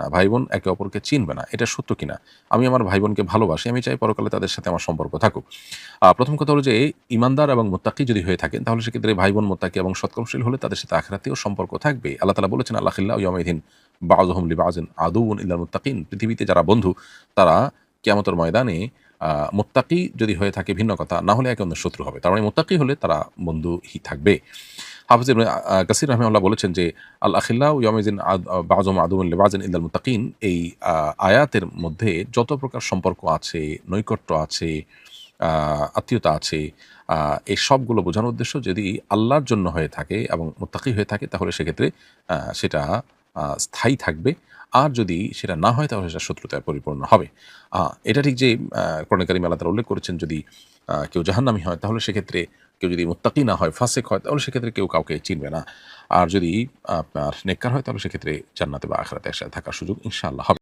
না, ভাই বোন একে অপরকে চিনবে না। এটা সত্য কিনা? আমি আমার ভাই বোনকে ভালোবাসি। আমি চাই পরকালে তাদের সাথে আমার সম্পর্ক থাকুক। প্রথম কথা হলো যে ঈমানদার এবং মুত্তাকি যদি হয়ে থাকেন তাহলে সেক্ষেত্রে ভাই বোন মুত্তাকি এবং সৎকর্মশীল হলে তাদের সাথে আখিরাতেও সম্পর্ক থাকবে। আল্লাহ তাআলা বলেছেন আল-আখিল্লাউ ইয়াওমাইযিন বা'যুহুম লিবা'যিন আদুউন ইল্লাল মুত্তাকিন। পৃথিবীতে যারা বন্ধু তারা কিয়ামতের ময়দানে আ মুত্তাকি যদি হয়ে থাকে ভিন্ন কথা, না হলে একে অন্যের শত্রু হবে। তার মানে মুত্তাকি হলে তারা বন্ধুই থাকবে। হাফিজ ইবনে কাসির রাহিমাহুল্লাহ বলেছেন যে আল আখিল্লাউ ইয়াওমাইযিন বা'যুহুম আদুউন লিবা'যিন ইল্লাল মুত্তাকিন। এই আয়াতের মধ্যে যত প্রকার সম্পর্ক আছে, নৈকট্য আছে, আ আত্মীয়তা আছে, আ এই সবগুলো বোঝানোর উদ্দেশ্য যদি আল্লাহর জন্য হয়ে থাকে এবং মুত্তাকি হয়ে থাকে তাহলে সেক্ষেত্রে সেটা স্থায়ী থাকবে। আর যদি সেটা না হয় তাহলে সেটা শত্রুতায় পরিপূর্ণ হবে। আ এটা ঠিক যে কোরআনে কারিমে আল্লাহ তাআলা উল্লেখ করেছেন যদি কেউ জাহান্নামী হয় তাহলে সেক্ষেত্রে কেউ যদি মুত্তাকি না হয়, ফাসিক হয় তাহলে সেক্ষেত্রে কেউ কাউকে চিনবে না। আর যদি আপনার নেককার হয় তাহলে সেক্ষেত্রে জান্নাতে বা আখিরাতে একসাথে থাকার সুযোগ ইনশাআল্লাহ হবে।